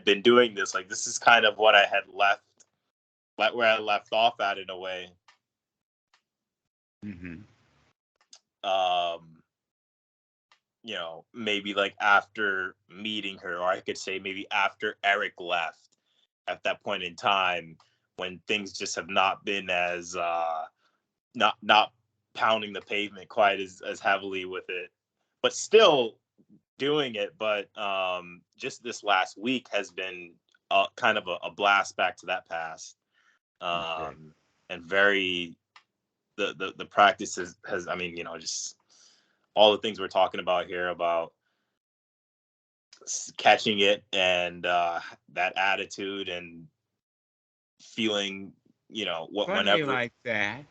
had been doing this. Like, this is kind of what I had left, like where I left off at in a way. Mm-hmm. You know, maybe like after meeting her, or I could say maybe after Eric left at that point in time, when things just have not been as not pounding the pavement quite as heavily with it, but still doing it. But just this last week has been kind of a blast back to that past, Okay. and very the practice has, I mean, you know, just all the things we're talking about here about catching it, and that attitude and feeling, you know, Funny whenever. like that.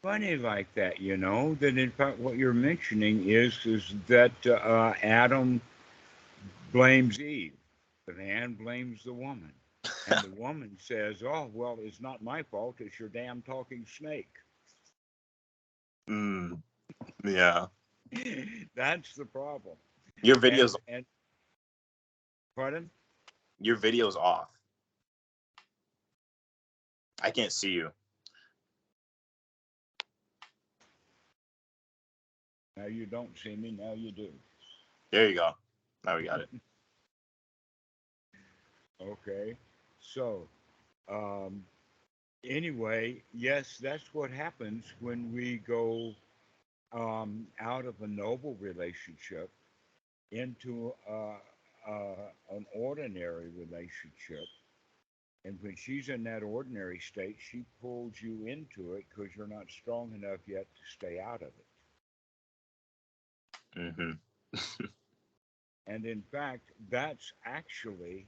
Funny like that, you know, that in fact what you're mentioning is that Adam blames Eve. The man blames the woman. And the woman says, oh, well, it's not my fault. It's your damn talking snake. Mm, yeah. That's the problem. Your video's And pardon? your video's off. I can't see you. Now you don't see me. Now you do. There you go. Now we got it. Okay. So, um, anyway, yes, that's what happens when we go out of a noble relationship into an ordinary relationship. And when she's in that ordinary state, she pulls you into it because you're not strong enough yet to stay out of it. Hmm. And in fact, that's actually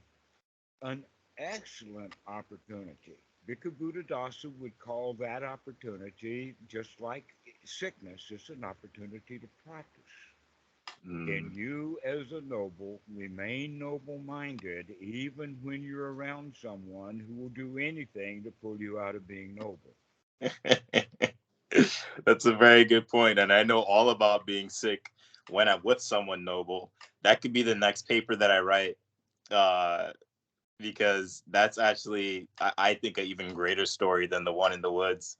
an excellent opportunity. Bhikkhu Buddhadasa would call that opportunity, just like sickness, it's an opportunity to practice. Can Mm. you, as a noble, remain noble minded even when you're around someone who will do anything to pull you out of being noble? That's a very good point, and I know all about being sick when I'm with someone noble. That could be the next paper that I write, uh, because that's actually, I think, an even greater story than the one in the woods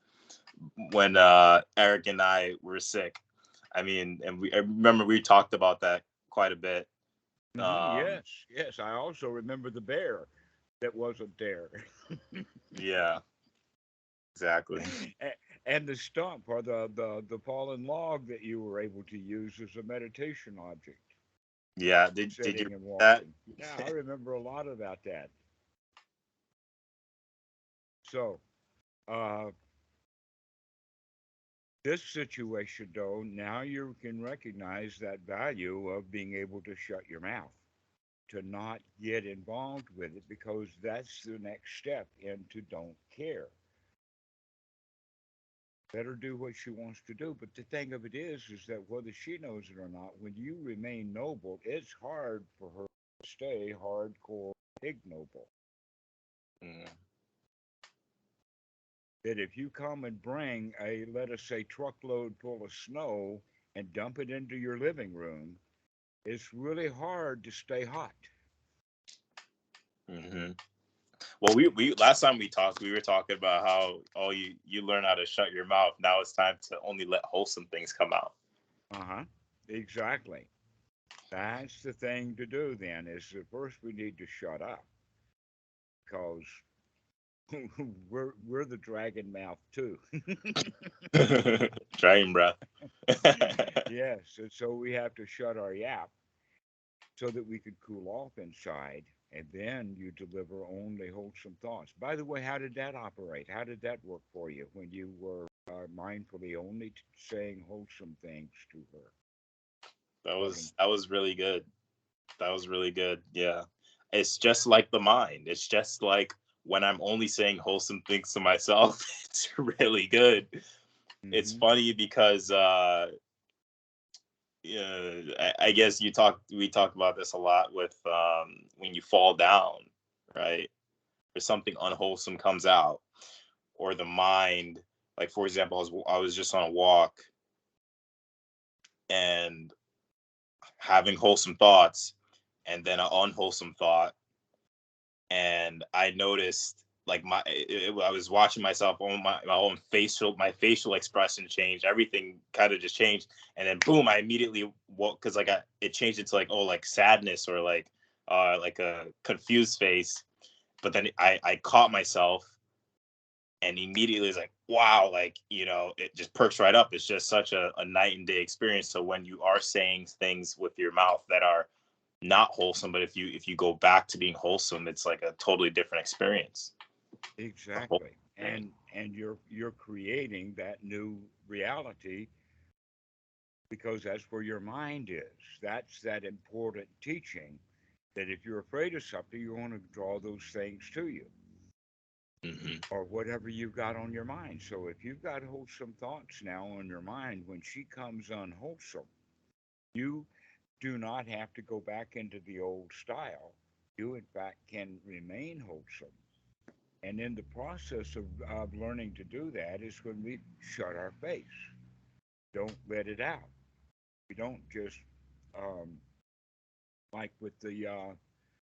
when Eric and I were sick. I mean, and I remember we talked about that quite a bit. Um, Yes, yes. I also remember the bear that wasn't there. yeah, exactly. And the stump or the fallen log that you were able to use as a meditation object, Yeah, did you sitting and read walking. Yeah, I remember a lot about that. So, uh, this situation, though, now you can recognize that value of being able to shut your mouth, to not get involved with it, because that's the next step into don't care. Let her do what she wants to do. But the thing of it is that whether she knows it or not, when you remain noble, it's hard for her to stay hardcore ignoble. that? That if you come and bring a, let us say, truckload full of snow and dump it into your living room, it's really hard to stay hot. Mm-hmm. Well, we last time we talked, we were talking about how, oh, you learn how to shut your mouth. Now it's time to only let wholesome things come out. Uh huh. Exactly. That's the thing to do then, is that first we need to shut up because we're the dragon mouth too. Dragon breath. Yes, and so we have to shut our yap so that we could cool off inside, and then you deliver only wholesome thoughts. By the way, how did that operate? How did that work for you when you were mindfully only saying wholesome things to her? Loving. That was really good. That was really good. Yeah. It's just like the mind. It's just like when I'm only saying wholesome things to myself, it's really good. It's Mm-hmm. funny because yeah, I guess we talked about this a lot with when you fall down, right? Or something unwholesome comes out, or the mind, like for example, I was just on a walk and having wholesome thoughts, and then an unwholesome thought, and I noticed like I was watching myself on my own facial expression changed. Everything kind of just changed, and then boom, I immediately woke because like it changed into like, oh, like sadness or like a confused face. But then I caught myself and immediately it's like, wow, like, it just perks right up. It's just such a night and day experience. So when you are saying things with your mouth that are not wholesome, but if you go back to being wholesome, it's like a totally different experience. A whole Exactly. experience. And you're creating that new reality because that's where your mind is. That's that important teaching that if you're afraid of something, you want to draw those things to you Hmm. or whatever you've got on your mind. So if you've got wholesome thoughts now on your mind, when she comes unwholesome, you do not have to go back into the old style. You, in fact, can remain wholesome. And in the process of learning to do that is when we shut our face. Don't let it out. We don't just, um, like with the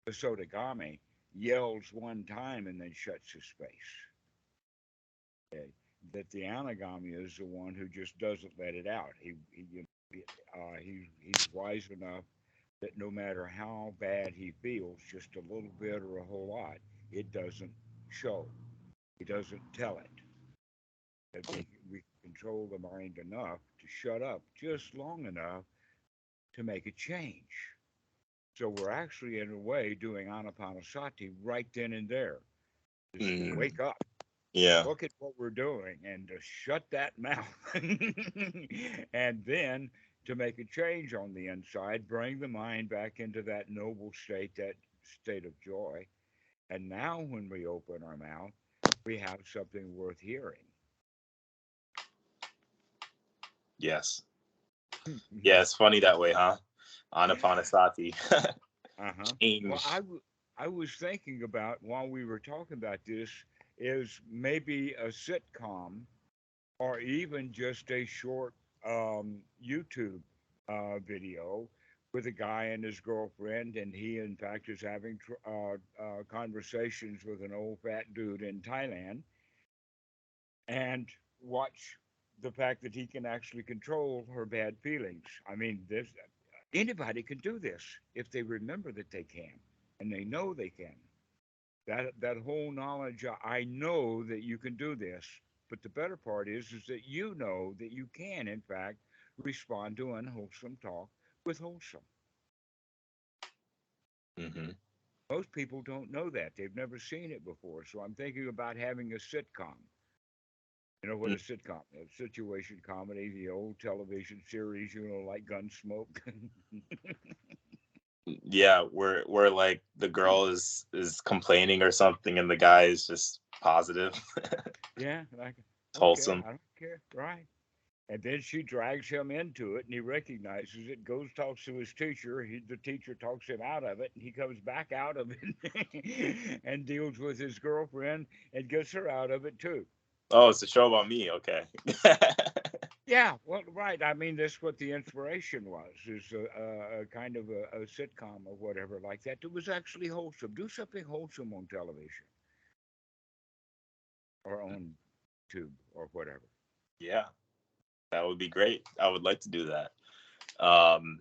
Sotagami, yells one time and then shuts his face. Okay? That the Anagami is the one who just doesn't let it out. He's wise enough that no matter how bad he feels, just a little bit or a whole lot, it doesn't show. He doesn't tell it. That we control the mind enough to shut up just long enough to make a change. So we're actually, in a way, doing anapanasati right then and there. Just Mm, wake up, yeah. look at what we're doing, and just shut that mouth. And then to make a change on the inside, bring the mind back into that noble state, that state of joy. And now, when we open our mouth, we have something worth hearing. Yes. Yeah, it's funny that way, huh? Anapanasati. Uh-huh. Well, Change. I was thinking about while we were talking about this is maybe a sitcom or even just a short YouTube video with a guy and his girlfriend, and he, in fact, is having conversations with an old fat dude in Thailand, and watch the fact that he can actually control her bad feelings. I mean, this anybody can do this if they remember that they can, and they know they can. That whole knowledge. I know that you can do this, but the better part is that you know that you can, in fact, respond to unwholesome talk with wholesome. Hmm. Most people don't know that. They've never seen it before. So I'm thinking about having a sitcom. You know what a sitcom is? Situation comedy, the old television series, like Gunsmoke. Yeah, where like the girl is complaining or something, and the guy is just positive. Yeah, like, It's okay, wholesome. I don't care. Right. And then she drags him into it, and he recognizes it, goes, talks to his teacher. The teacher talks him out of it, and he comes back out of it and deals with his girlfriend and gets her out of it, too. Oh, it's a show about me. Okay. Yeah, well, right. I mean, that's what the inspiration was, is a kind of a sitcom or whatever like that. It was actually wholesome. Do something wholesome on television or on tube or whatever. Yeah, that would be great. I would like to do that. Um,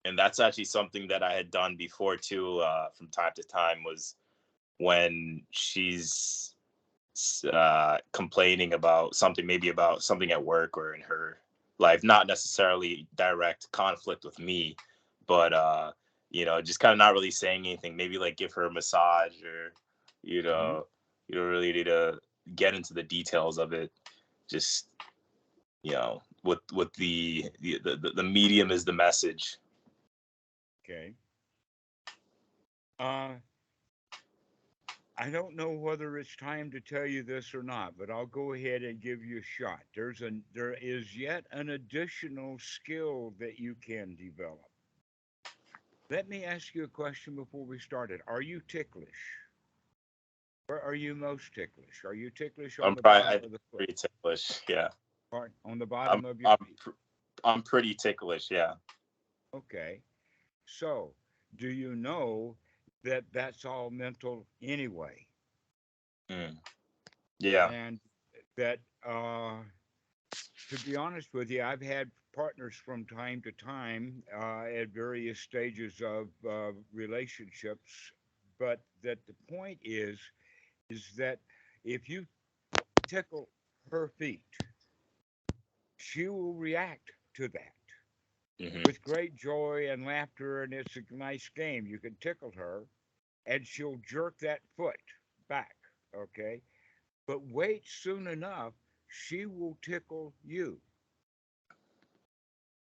and that's actually something that I had done before too, from time to time, was when she's complaining about something, maybe about something at work or in her life, not necessarily direct conflict with me, but just kind of not really saying anything. Maybe like give her a massage, or you Hmm. know, you don't really need to get into the details of it. Just with the medium is the message. Okay. Uh, I don't know whether it's time to tell you this or not, but I'll go ahead and give you a shot. There is yet an additional skill that you can develop. Let me ask you a question before we started. Are you ticklish? Where are you most ticklish? Are you ticklish on I'm the probably I bottom think of the foot? pretty ticklish. Yeah, Or on the I'm bottom of your I'm feet? I'm pretty ticklish. Yeah. Okay. So, do you know that that's all mental anyway. Mm. Yeah. And that, to be honest with you, I've had partners from time to time at various stages of relationships, but that the point is that if you tickle her feet, she will react to that Hmm. with great joy and laughter, and it's a nice game. You can tickle her, and she'll jerk that foot back, okay? But wait, soon enough, she will tickle you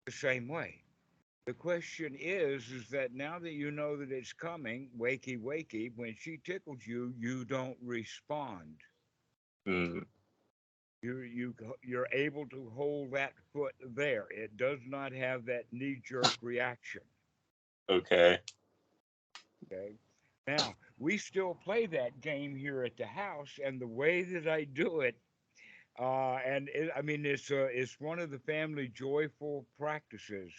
the same way. The question is that now that you know that it's coming, wakey, wakey, when she tickles you, you don't respond. Mm. You're able to hold that foot there. It does not have that knee jerk reaction. Okay. Okay. Now we still play that game here at the house, and the way that I do it, I mean, it's one of the family joyful practices.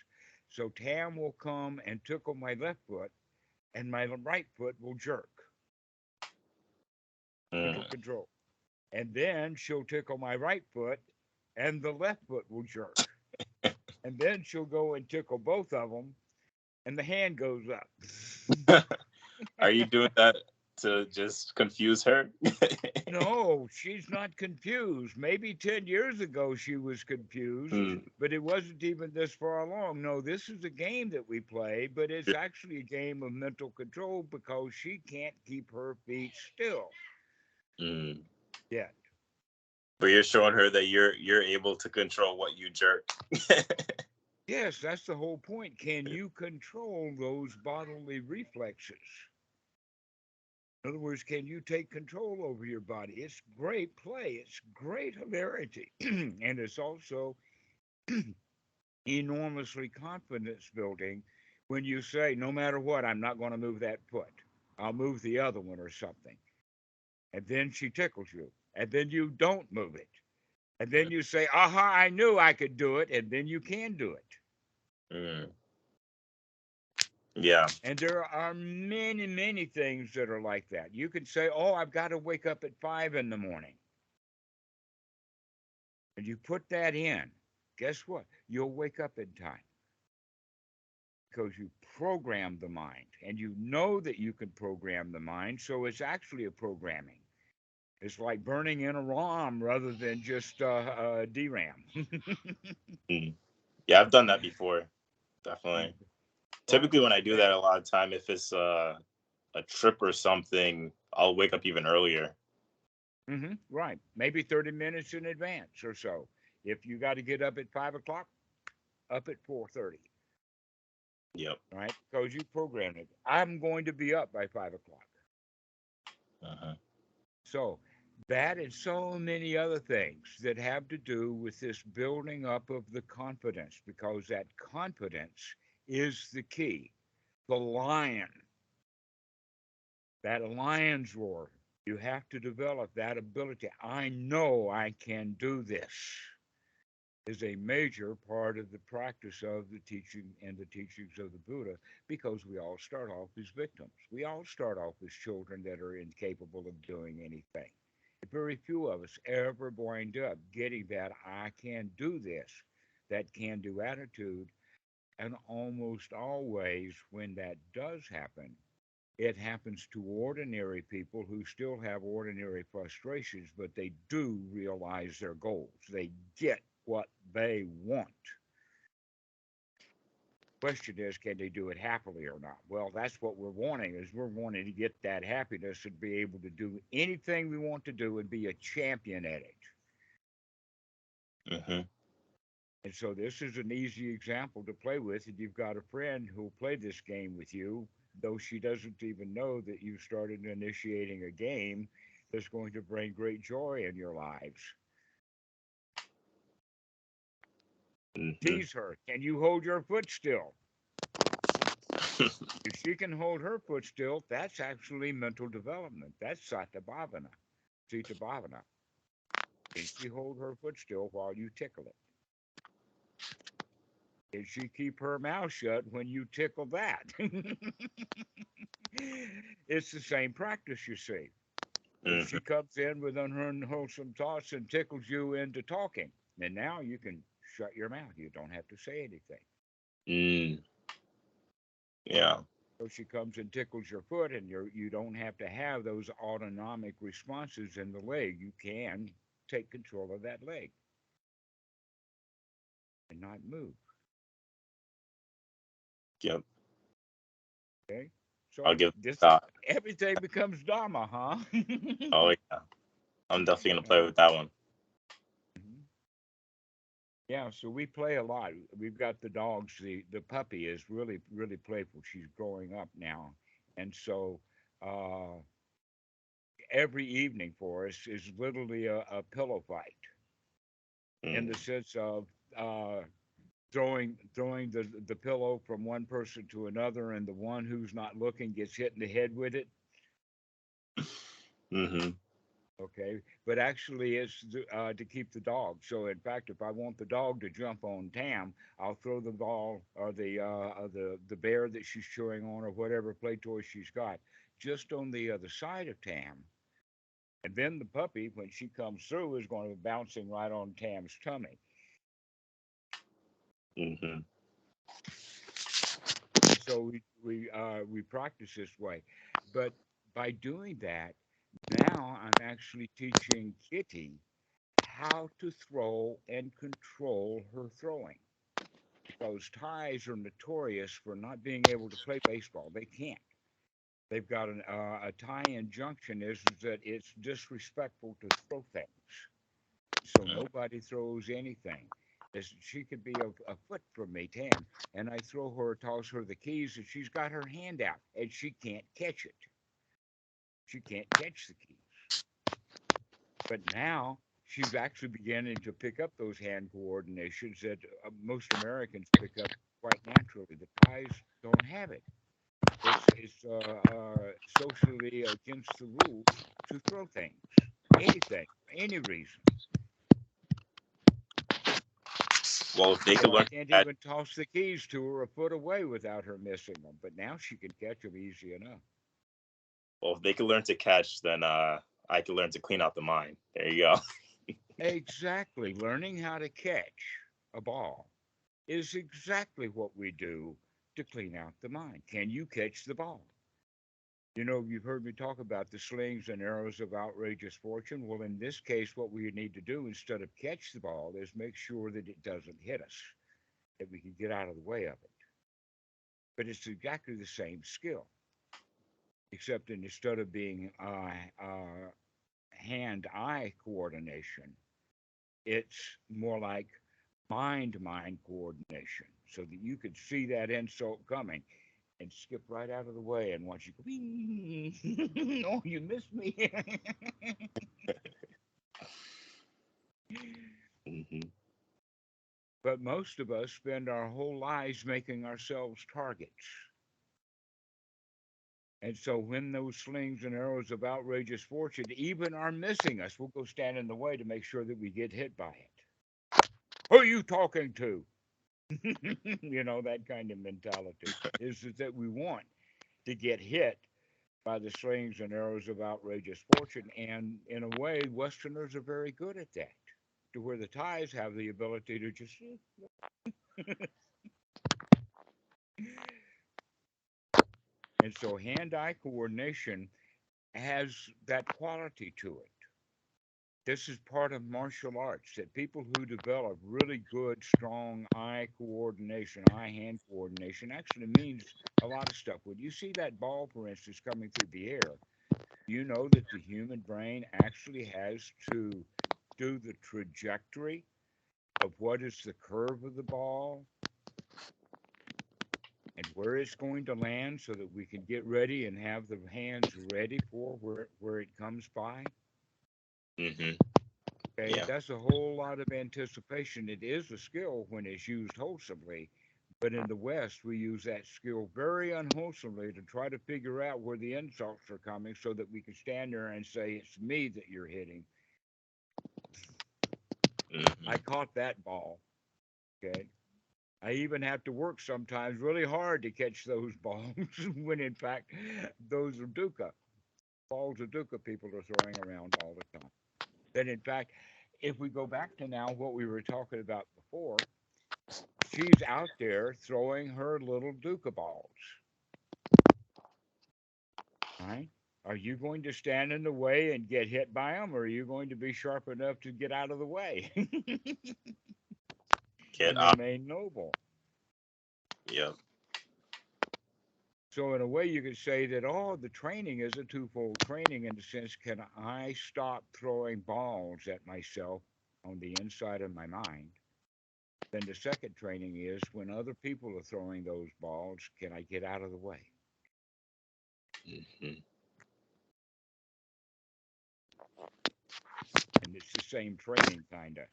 So Tam will come and tickle my left foot, and my right foot will jerk. Mental Mm. control. And then she'll tickle my right foot, and the left foot will jerk. And then she'll go and tickle both of them, and the hand goes up. Are you doing that to just confuse her? No, she's not confused. Maybe 10 years ago she was confused, Mm. but it wasn't even this far along. No, this is a game that we play, but it's actually a game of mental control because she can't keep her feet still Mm. yet. But you're showing her that you're able to control what you jerk. Yes, that's the whole point. Can you control those bodily reflexes? In other words, can you take control over your body? It's great play, it's great hilarity, and it's also enormously confidence building when you say, no matter what, I'm not going to move that foot. I'll move the other one or something. And then she tickles you. And then you don't move it. And then you say, aha, I knew I could do it. And then you can do it. Mm. Yeah. And there are many, many things that are like that. You can say, oh, I've got to wake up at 5 in the morning. And you put that in. Guess what? You'll wake up in time because you program the mind and you know that you can program the mind. So it's actually a programming. It's like burning in a ROM rather than just DRAM. Mm. Yeah, I've done that before. Definitely. Well, Typically, when I do that, that, a lot of time, if it's a trip or something, I'll wake up even earlier. right. Maybe 30 minutes in advance or so. If you got to get up at 5 o'clock, up at 4:30, Yep. right? Because you programmed it. I'm going to be up by 5 o'clock. Uh-huh. So that and so many other things that have to do with this building up of the confidence, because that confidence is the key. The lion, that lion's roar, you have to develop that ability. I know I can do this is a major part of the practice of the teaching and the teachings of the Buddha because we all start off as victims. We all start off as children that are incapable of doing anything. Very few of us ever wind up getting that I can do this, that can do attitude. And almost always, when that does happen, it happens to ordinary people who still have ordinary frustrations, but they do realize their goals. They get what they want. Question is, can they do it happily or not? Well, that's what we're wanting is we're wanting to get that happiness and be able to do anything we want to do and be a champion at it. Hmm. And so this is an easy example to play with. And you've got a friend who'll play this game with you, though she doesn't even know that you started initiating a game that's going to bring great joy in your lives. Hmm. Tease her. Can you hold your foot still? If she can hold her foot still, that's actually mental development. That's sata bhavana, sita bhavana. Can she hold her foot still while you tickle it? Did she keep her mouth shut when you tickle that? It's the same practice, you see. If Mm-hmm. she comes in with unwholesome thoughts and tickles you into talking, then now you can shut your mouth. You don't have to say anything. Mm. Yeah. So she comes and tickles your foot, and you don't have to have those autonomic responses in the leg. You can take control of that leg and not move. Yep. Okay, I'll so give this is that. everything becomes Dhamma, huh? Oh yeah. I'm definitely gonna play with that one. Mhm. Yeah, so we play a lot. We've got the dogs. The puppy is really playful. She's growing up now, and so uh, every evening for us is literally a pillow fight in Mm. the sense of uh, throwing the pillow from one person to another, and the one who's not looking gets hit in the head with it. Mm-hmm. Okay, but actually it's to keep the dog. So in fact, if I want the dog to jump on Tam, I'll throw the ball or the bear that she's chewing on or whatever play toy she's got just on the other side of Tam, and then the puppy, when she comes through, is going to be bouncing right on Tam's tummy. Mm-hmm. And so we practice this way, but by doing that, now I'm actually teaching Kitty how to throw and control her throwing. Because ties are notorious for not being able to play baseball. They can't. They've got a tie injunction is that it's disrespectful to throw things. So nobody throws anything. She could be a foot from me, Tam, and I throw her, toss her the keys, and she's got her hand out, and she can't catch it. She can't catch the keys. But now she's actually beginning to pick up those hand coordinations that most Americans pick up quite naturally. The Thais don't have it. It's socially against the rules to throw things, anything, for any reason. Well, if they could So I learn to can't catch, even toss the keys to her a foot away without her missing them. But now she can catch them easy enough. well, if they could learn to catch, then I could learn to clean out the mind. There you go. Exactly. Learning how to catch a ball is exactly what we do to clean out the mind. Can you catch the ball? You know, you've heard me talk about the slings and arrows of outrageous fortune. Well, in this case, what we need to do instead of catch the ball is make sure that it doesn't hit us, that we can get out of the way of it. But it's exactly the same skill, except instead of being hand eye coordination, it's more like mind coordination so that you could see that insult coming and skip right out of the way and watch you go, oh, you missed me. Mm-hmm. But most of us spend our whole lives making ourselves targets. And so when those slings and arrows of outrageous fortune even are missing us, we'll go stand in the way to make sure that we get hit by it. Who are you talking to? You know, that kind of mentality is that we want to get hit by the slings and arrows of outrageous fortune. And in a way, Westerners are very good at that, to where the Thais have the ability to just. And so hand eye coordination has that quality to it. This is part of martial arts that people who develop really good, strong eye coordination, eye hand coordination actually means a lot of stuff. When you see that ball, for instance, coming through the air, you know that the human brain actually has to do the trajectory of what is the curve of the ball and where it's going to land so that we can get ready and have the hands ready for where it comes by. Mm-hmm. Okay, Yeah. that's a whole lot of anticipation. It is a skill when it's used wholesomely, but in the West, we use that skill very unwholesomely to try to figure out where the insults are coming so that we can stand there and say, it's me that you're hitting. I Mm-hmm. caught that ball. Okay. I even have to work sometimes really hard to catch those balls when in fact those are dukkha. Balls of dukkha people are throwing around all the time. That in fact, if we go back to now what we were talking about before, she's out there throwing her little dukkha balls, right? Are you going to stand in the way and get hit by them, or are you going to be sharp enough to get out of the way Get and up. remain noble? Yep. So, in a way, you could say that, oh, the training is a twofold training in the sense, can I stop throwing balls at myself on the inside of my mind? Then the second training is when other people are throwing those balls, can I get out of the way? Hmm. And it's the same training, kind of.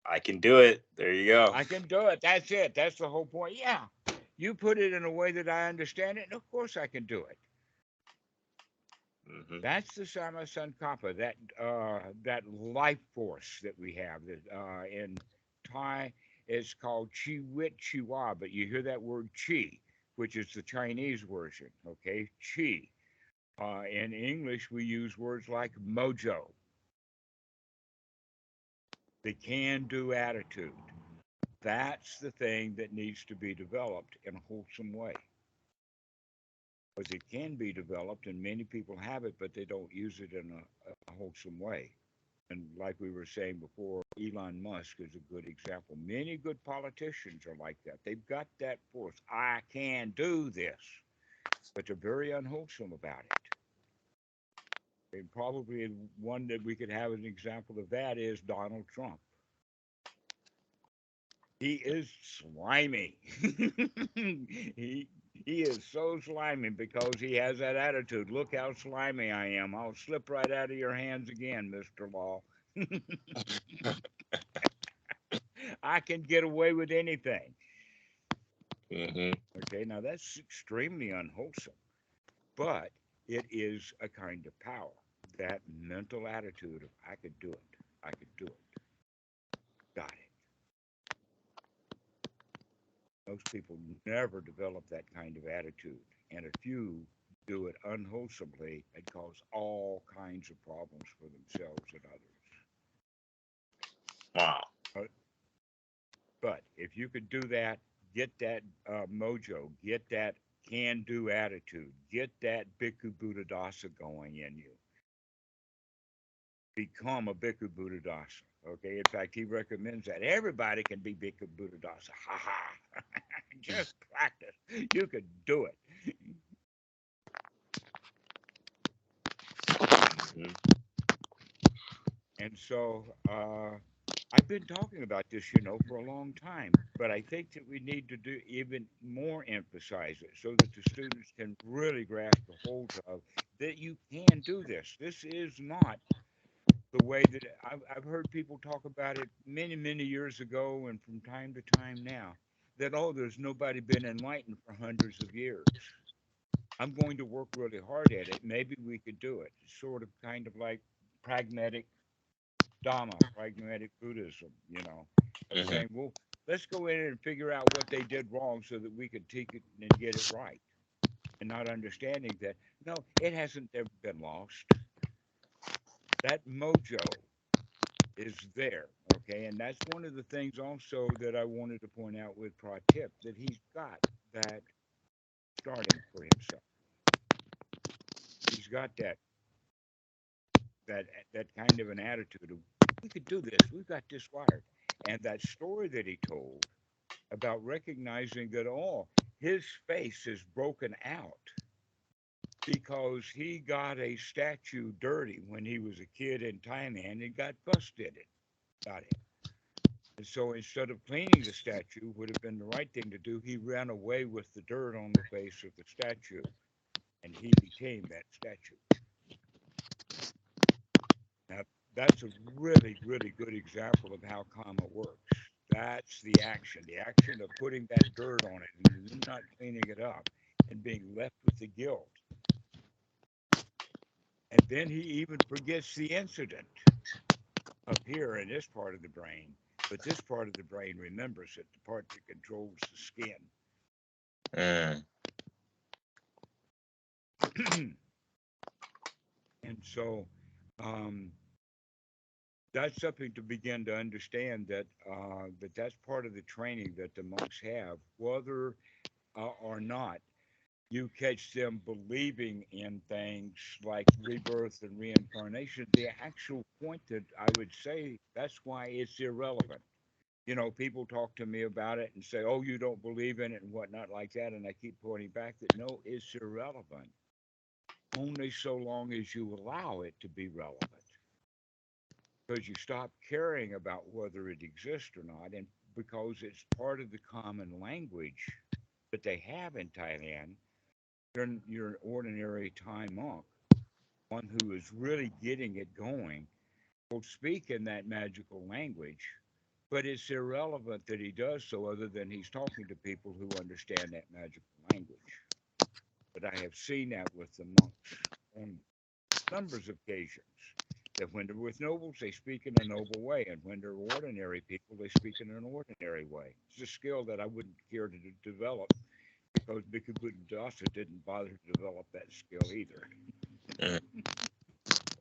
I can do it. There you go. I can do it. That's it. That's the whole point. Yeah. You put it in a way that I understand it, and of course I can do it. Hmm. That's the Sama Sankappa, that life force that we have. That in Thai it's called Chi Wit Chiwa, but you hear that word Chi, which is the Chinese version. Okay, Chi. In English, we use words like mojo, the can-do attitude. That's the thing that needs to be developed in a wholesome way. Because it can be developed, and many people have it, but they don't use it in a wholesome way. And like we were saying before, Elon Musk is a good example. Many good politicians are like that. They've got that force. I can do this, but they're very unwholesome about it. And probably one that we could have as an example of that is Donald Trump. He is slimy. he he is so slimy because he has that attitude. Look how slimy I am. I'll slip right out of your hands again, Mr. Law. I can get away with anything. Hmm. Okay, now that's extremely unwholesome, but it is a kind of power. That mental attitude of I could do it. I could do it. Got it. Most people never develop that kind of attitude, and a few do it unwholesomely and cause all kinds of problems for themselves and others. Wow. But, but if you could do that, get that mojo, get that can do attitude, get that Bhikkhu Buddhadasa going in you, become a Bhikkhu Buddhadasa. Okay, in fact, he recommends that everybody can be Bhikkhu Buddhadasa. Ha ha! Just practice. You could do it. Hmm. And so I've been talking about this, for a long time, but I think that we need to do even more emphasize it so that the students can really grasp the hold of that you can do this. This is not the way that I've heard people talk about it many, many years ago and from time to time now that, oh, there's nobody been enlightened for hundreds of years. I'm going to work really hard at it. Maybe we could do it. Sort of kind of like pragmatic Dhamma, pragmatic Buddhism, of Hmm. saying, well, let's go in and figure out what they did wrong so that we could take it and get it right. And not understanding that, no, it hasn't ever been lost. That mojo is there. Okay. And that's one of the things also that I wanted to point out with Pratip, that he's got that starting for himself. He's got that that kind of an attitude of we could do this. We've got this wired. And that story that he told about recognizing that all his face is broken out because he got a statue dirty when he was a kid in Thailand and got busted it. Got it. And so instead of cleaning the statue, would have been the right thing to do, he ran away with the dirt on the face of the statue and he became that statue. Now, that's a really, really good example of how karma works. That's the action of putting that dirt on it and then not cleaning it up and being left with the guilt. And then he even forgets the incident up here in this part of the brain. But this part of the brain remembers it, the part that controls the skin. Mm. And so um, that's something to begin to understand that that's part of the training that the monks have, whether or not you catch them believing in things like rebirth and reincarnation. The actual point that I would say that's why it's irrelevant. People talk to me about it and say, "Oh, you don't believe in it," and whatnot like that, and I keep pointing back that no, it's irrelevant only so long as you allow it to be relevant, because you stop caring about whether it exists or not, and because it's part of the common language that they have in Thailand. You're an ordinary Thai monk, one who is really getting it going, will speak in that magical language, but it's irrelevant that he does so other than he's talking to people who understand that magical language. But I have seen that with the monks on numbers of occasions. That when they're with nobles, they speak in a noble way, and when they're ordinary people, they speak in an ordinary way. It's a skill that I wouldn't care to develop because Bhikkhu Buddhadasa didn't bother to develop that skill either. Mm.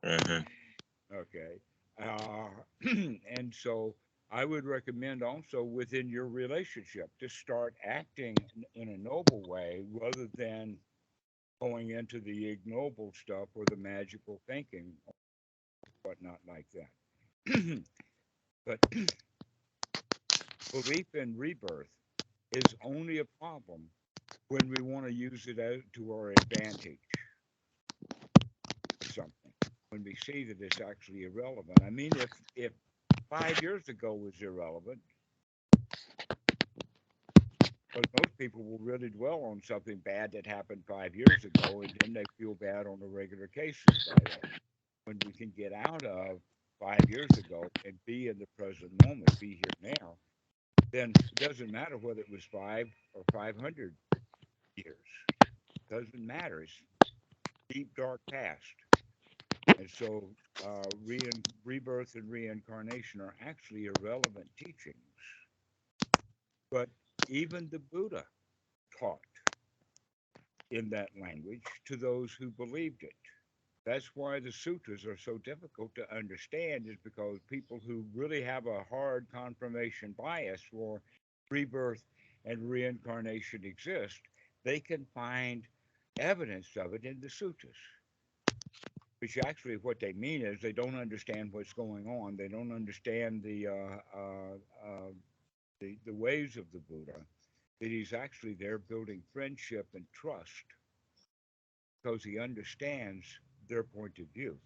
Mm-hmm. Okay. Uh, and so I would recommend also within your relationship to start acting in a noble way rather than going into the ignoble stuff or the magical thinking or whatnot like that. But belief in rebirth is only a problem when we want to use it to our advantage or something. When we see that it's actually irrelevant. I mean, if 5 years ago was irrelevant, because most people will really dwell on something bad that happened 5 years ago, and then they feel bad on a regular basis by that. When we can get out of 5 years ago and be in the present moment, be here now, then it doesn't matter whether it was 5 or 500 years. It doesn't matter. It's deep, dark past. And so, rebirth and reincarnation are actually irrelevant teachings. But even the Buddha taught in that language to those who believed it. That's why the sutras are so difficult to understand, is because people who really have a hard confirmation bias for rebirth and reincarnation exist, they can find evidence of it in the sutras. Which actually, what they mean is they don't understand what's going on. They don't understand the ways of the Buddha. That he's actually there building friendship and trust because he understands their point of view.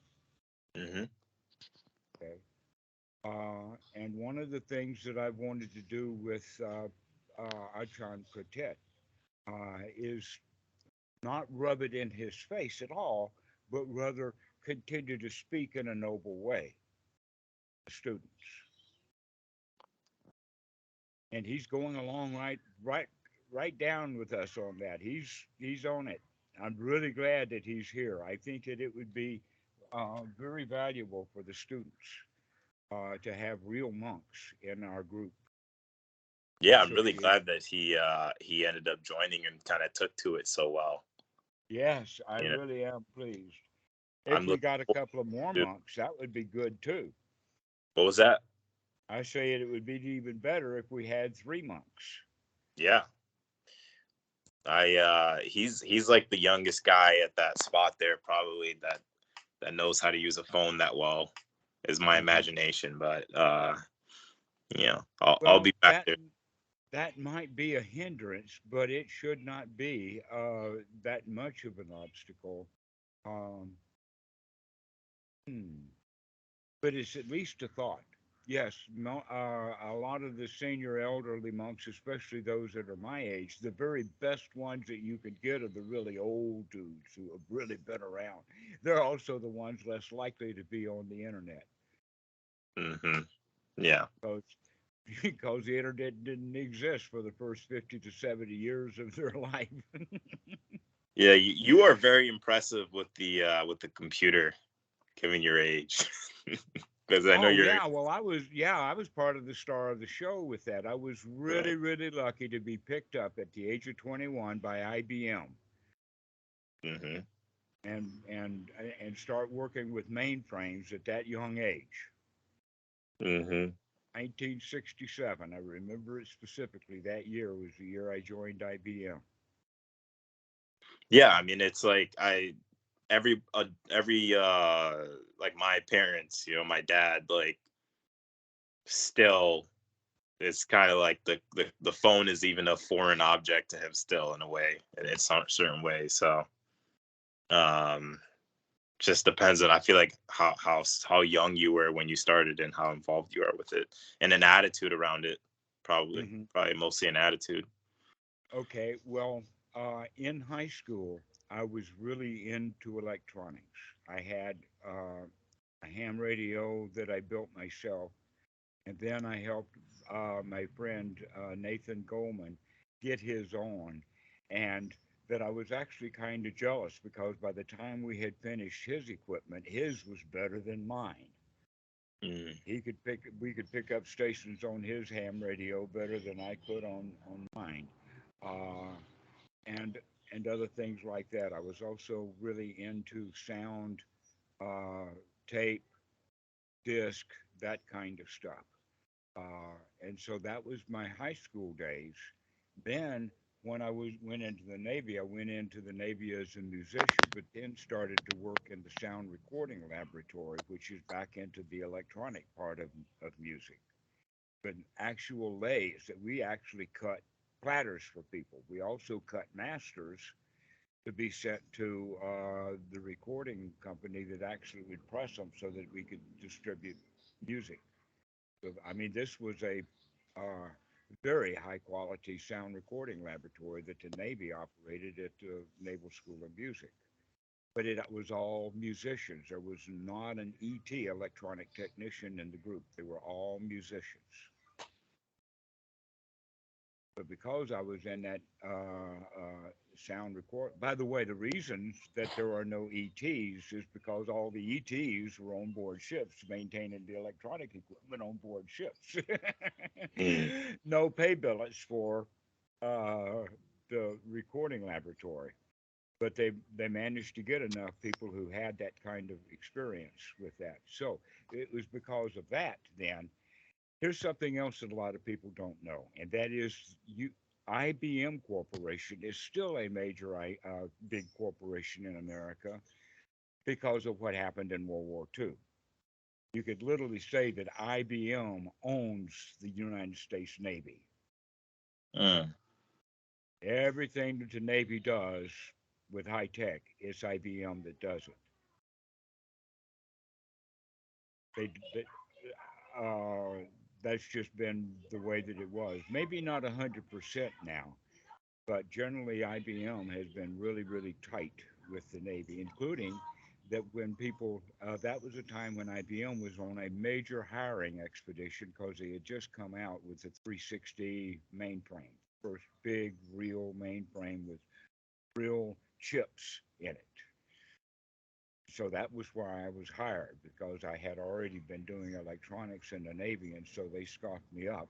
Mm-hmm. Okay. And one of the things that I've wanted to do with Ajahn Pratet is not rub it in his face at all, but rather continue to speak in a noble way to students. And he's going along right down with us on that. He's on it. I'm really glad that he's here. I think that it would be very valuable for the students to have real monks in our group. Yeah, I'm really Association. glad that he ended up joining and kind of took to it so well. Yes, I You know, really am pleased. If I'm we looking got a forward couple of more to. monks, that would be good too. What was that? I say it would be even better if we had three monks. Yeah, he's like the youngest guy at that spot there, probably that knows how to use a phone that well. Is my Hmm. imagination, but I'll Well, be back there. that might be a hindrance, but it should not be that much of an obstacle. Um, hmm. But it's at least a thought. Yes, a lot of the senior elderly monks, especially those that are my age, the very best ones that you can get are the really old dudes who have really been around. They're also the ones less likely to be on the internet Hmm. Yeah. because because the internet didn't exist for the first 50 to 70 years of their life. Yeah, you are very impressive with the computer, given your age. Because I know Oh you're. yeah, well I was part of the star of the show with that. I was Right. really lucky to be picked up at the age of 21 by IBM Mm-hmm. and start working with mainframes at that young age. Mm-hmm. 1967. I remember it specifically. That year was the year I joined IBM. Yeah, I mean, it's like every like my parents, my dad, like, still, it's kind of like the phone is even a foreign object to him still, in a way, in some certain way. So um just depends on, I feel like, how young you were when you started and how involved you are with it, and an attitude around it, probably Hmm. probably mostly an attitude. Okay, well, in high school, I was really into electronics. I had a ham radio that I built myself, and then I helped my friend Nathan Goldman get his on, and that I was actually kind of jealous because by the time we had finished his equipment, his was better than mine. Mm. We could pick up stations on his ham radio better than I could on mine. Uh, and and other things like that. I was also really into sound, uh, tape, disc, that kind of stuff. And so that was my high school days. Then when went into the Navy, I went into the Navy as a musician, but then started to work in the sound recording laboratory, which is back into the electronic part of music. But actual lays that we actually cut platters for people. We also cut masters to be sent to the recording company that actually would press them so that we could distribute music. So, I mean, this was a uh, very high quality sound recording laboratory that the Navy operated at the Naval School of Music. But it was all musicians. There was not an ET, electronic technician, in the group. They were all musicians. But because I was in that sound record, by the way, the reasons that there are no ETs is because all the ETs were on board ships maintaining the electronic equipment on board ships. Mm. No pay billets for uh, the recording laboratory, but they managed to get enough people who had that kind of experience with that. So it was because of that then. Here's something else that a lot of people don't know, and that is IBM Corporation is still a major big corporation in America because of what happened in World War II. You could literally say that IBM owns the United States Navy. Mm. Everything that the Navy does with high tech, it's IBM that does it. They that's just been the way that it was. Maybe not 100% now, but generally IBM has been really tight with the Navy, including that when people, that was a time when IBM was on a major hiring expedition because they had just come out with the 360 mainframe, first big real mainframe with real chips in it. So that was why I was hired because I had already been doing electronics in the Navy, and so they scoffed me up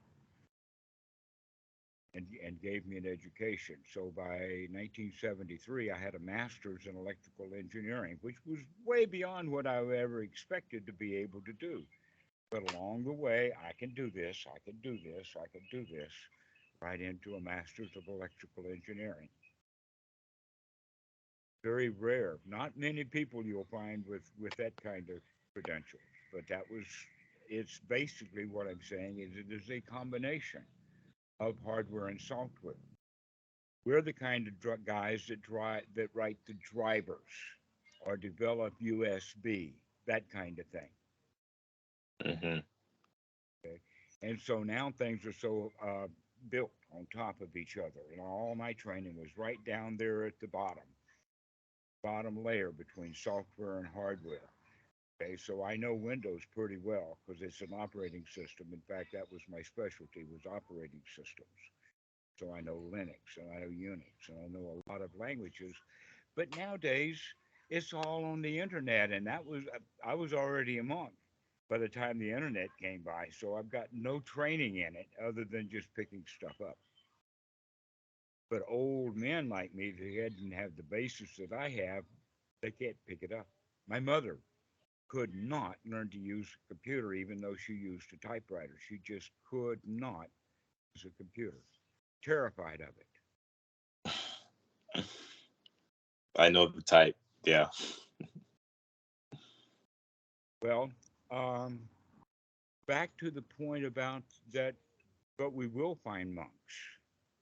and gave me an education. So by 1973, I had a master's in electrical engineering, which was way beyond what I ever expected to be able to do. But along the way, I can do this, I can do this, I can do this, right into a master's of electrical engineering. Very rare. Not many people you'll find with that kind of credential. But that was, it's basically what I'm saying is it is a combination of hardware and software. We're the kind of guys that write the drivers or develop USB, that kind of thing. Mm-hmm. Okay, and so now things are so built on top of each other. And all my training was right down there at the bottom layer between software and hardware. Okay, so I know Windows pretty well because it's an operating system. In fact, that was my specialty was operating systems. So I know Linux and I know Unix and I know a lot of languages. But nowadays, it's all on the internet, and that was I was already a monk. by the time the internet came by. So I've got no training in it other than just picking stuff up. But old men like me that didn't have the basis that I have, they can't pick it up. My mother could not learn to use a computer, even though she used a typewriter. She just could not use a computer. Terrified of it. I know the type. Yeah. Well, um, back to the point about that, but we will find monks.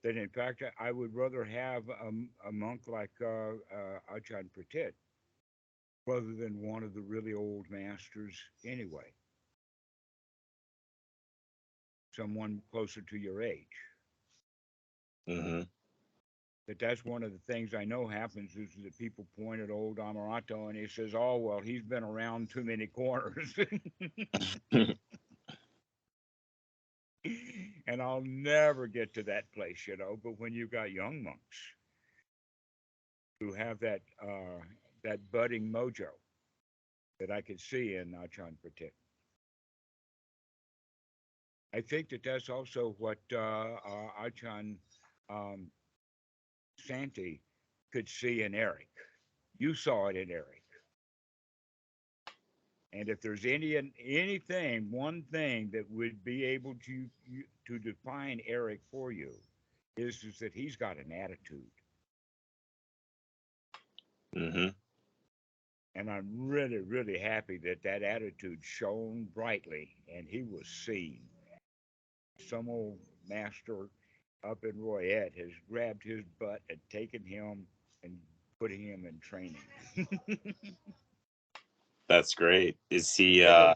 That in fact, I would rather have a monk like Ajahn Pratit rather than one of the really old masters anyway. Someone closer to your age. Hmm. That's one of the things I know happens is that people point at old Dhammarato and he says, "Oh well, he's been around too many corners," and I'll never get to that place, you know. But when you've got young monks who have that budding mojo that I could see in Ajahn Pratit, I think that that's also what Ajahn um, Santi could see in Eric. You saw it in Eric. And if there's anything, one thing that would be able to define Eric for you is that he's got an attitude, Hmm. and I'm really really happy that that attitude shone brightly, and he was seen. Some old master up in Royette has grabbed his butt and taken him and putting him in training. That's great. Is he? It is.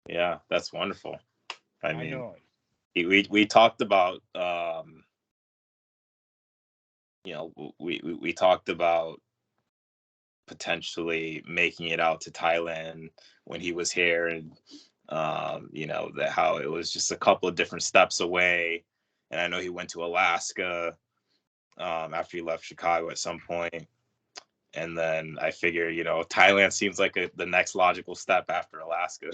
Yeah, that's wonderful. I I mean, know it. we talked about we talked about potentially making it out to Thailand when he was here, and that how it was just a couple of different steps away. And I know he went to Alaska after he left Chicago at some point. And then I figure, Thailand seems like the next logical step after Alaska.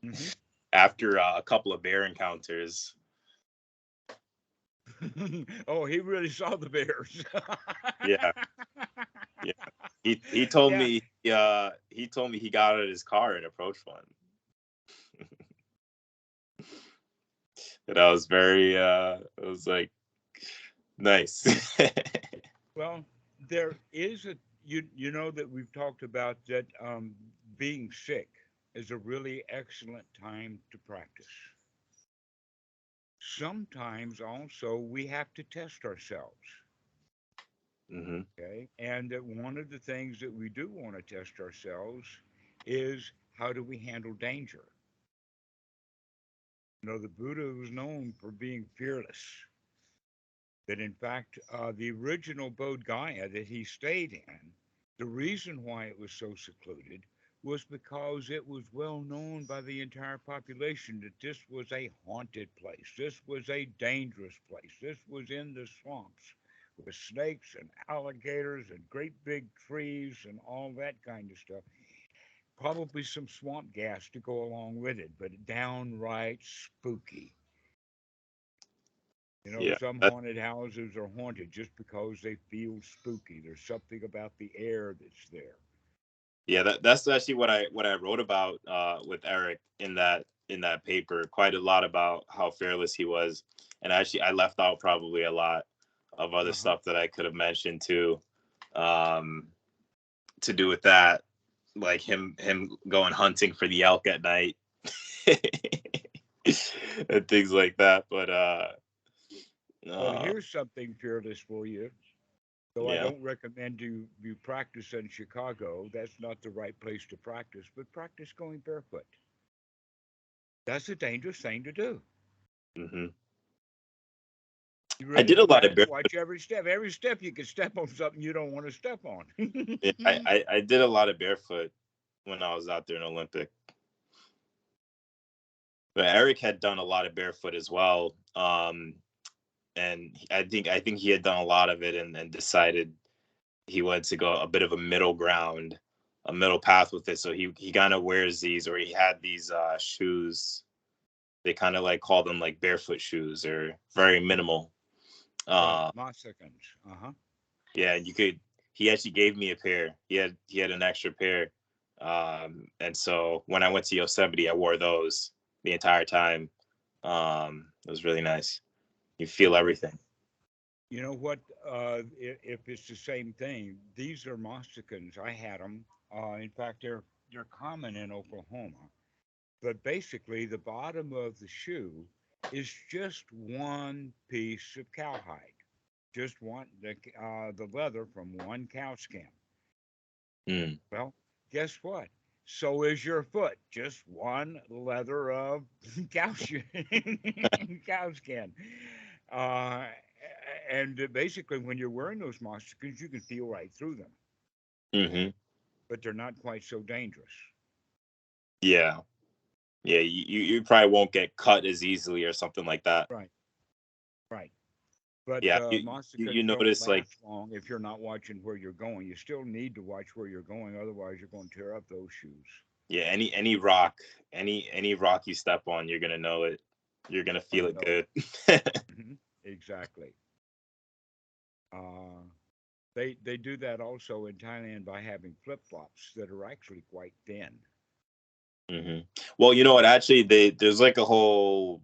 Hmm. After a couple of bear encounters. Oh, he really saw the bears. Yeah, yeah. He told Yeah. me he told me he got out of his car and approached one. And I was very it was like nice. Well, there is a you know that we've talked about that being sick is a really excellent time to practice. Sometimes also we have to test ourselves. Hmm. Okay, and that one of the things that we do want to test ourselves is how do we handle danger. You know, the Buddha was known for being fearless. That in fact, the original Bodh Gaya that he stayed in, the reason why it was so secluded was because it was well known by the entire population that this was a haunted place. This was a dangerous place. This was in the swamps with snakes and alligators and great big trees and all that kind of stuff. Probably some swamp gas to go along with it, but downright spooky. You know, Yeah, some that haunted houses are haunted just because they feel spooky. There's something about the air that's there. yeah, that's actually what I wrote about with Eric in that paper. Quite a lot about how fearless he was, and actually I left out probably a lot of other Uh huh. stuff that I could have mentioned too, um, to do with that, like him going hunting for the elk at night and things like that. But Well, uh, here's something fearless for you. Though I yeah, don't recommend you practice in Chicago, that's not the right place to practice, but practice going barefoot. That's a dangerous thing to do. hmm You I really did a do lot of have to barefoot. watch every step. Every step you can step on something you don't want to step on. Yeah, I did a lot of barefoot when I was out there in Olympic. But Eric had done a lot of barefoot as well, and I think he had done a lot of it and decided he wanted to go a bit of a middle ground, a middle path with it. So he kind of wears these, or he had these shoes. They kind of like call them like barefoot shoes, or very minimal. Right, Uh, moccasins. Uh-huh. yeah, you could. He actually gave me a pair. He had an extra pair, and so when I went to Yosemite, I wore those the entire time. It was really nice. You feel everything. You know what? If it's the same thing, these are moccasins. I had them. In fact, they're common in Oklahoma. But basically, the bottom of the shoe is just one piece of cowhide, just one the leather from one cow skin. Mm. Well, guess what? So is your foot, just one leather of cow cow skin. Uh, and basically, when you're wearing those moccasins, you can feel right through them, Hmm. but they're not quite so dangerous. Yeah, yeah. You probably won't get cut as easily or something like that. Right, right. But Yeah, you moccasins don't notice like, last long if you're not watching where you're going. You still need to watch where you're going, otherwise you're going to tear up those shoes. yeah, any rock, any rock you step on, you're gonna know it. You're gonna Oh feel it no. good. Exactly. Uh, they do that also in Thailand by having flip flops that are actually quite thin. Hmm. Well, you know what? Actually, there's like a whole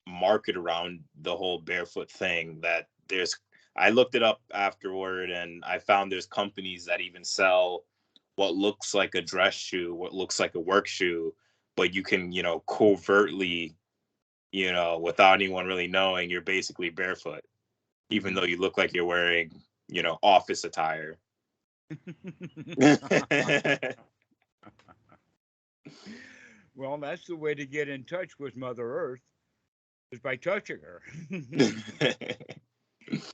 market around the whole barefoot thing. That there's, I looked it up afterward, and I found there's companies that even sell what looks like a dress shoe, what looks like a work shoe, but you can, covertly, without anyone really knowing, you're basically barefoot, even Hmm. though you look like you're wearing, office attire. Well, that's the way to get in touch with Mother Earth is by touching her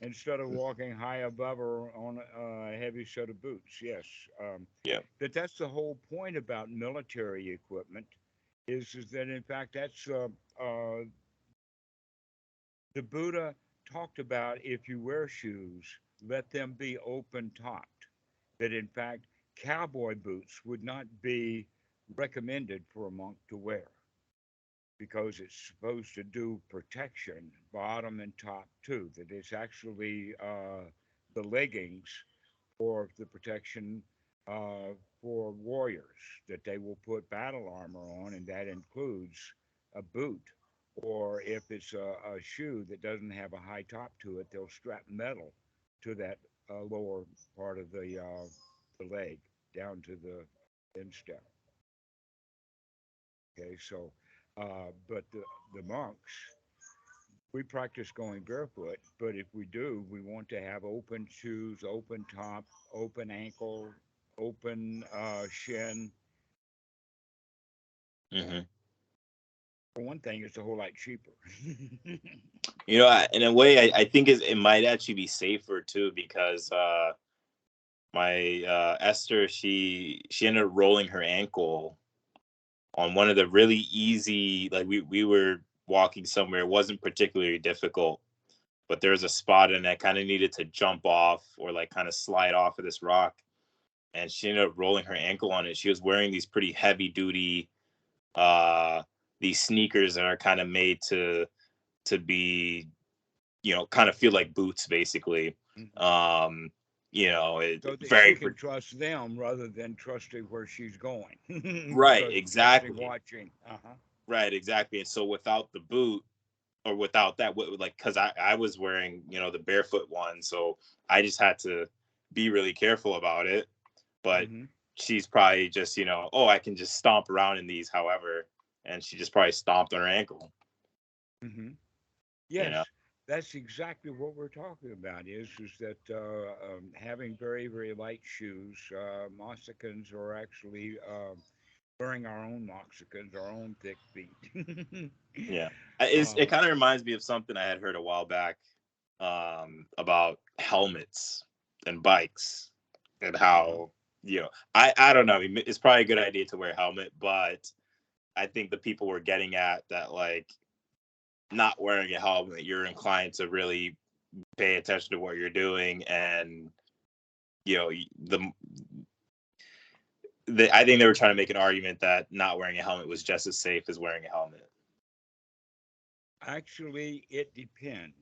instead of walking high above her on a heavy set of boots. Yes, Yeah. but that's the whole point about military equipment is that in fact that's the Buddha talked about if you wear shoes, let them be open topped. That in fact, cowboy boots would not be recommended for a monk to wear because it's supposed to do protection, bottom and top too. That it's actually the leggings for the protection uh, for warriors, that they will put battle armor on, and that includes a boot. Or if it's a shoe that doesn't have a high top to it, they'll strap metal to that lower part of the leg down to the instep. Okay, so but the monks, we practice going barefoot, but if we do, we want to have open shoes, open top, open ankle, open shin. Hmm. For one thing, it's a whole lot cheaper. In a way, I think it might actually be safer too, because my Esther, she ended up rolling her ankle on one of the really easy, like we were walking somewhere. It wasn't particularly difficult, but there was a spot and I kind of needed to jump off, or like kind of slide off of this rock, and she ended up rolling her ankle on it. She was wearing these pretty heavy duty uh these sneakers that are kind of made to be, kind of feel like boots basically. Mhm. um So that she very can trust them rather than trusting where she's going, right, because trusting exactly. watching. Uh huh. Right, exactly. And so without the boot, or without that, like, because I was wearing, the barefoot one, so I just had to be really careful about it. But Hmm. she's probably just, oh, I can just stomp around in these however, and she just probably stomped on her ankle. Hmm. you Yes, know that's exactly what we're talking about. Is that having very very light shoes, moccasins, or actually wearing our own moccasins, our own thick feet. yeah. uh, It kind of reminds me of something I had heard a while back, about helmets and bikes, and uh-huh. how, I don't know. I mean, it's probably a good idea to wear a helmet, but I think the people were getting at that, like, not wearing a helmet, you're inclined to really pay attention to what you're doing, and, the I think they were trying to make an argument that not wearing a helmet was just as safe as wearing a helmet. Actually, it depends.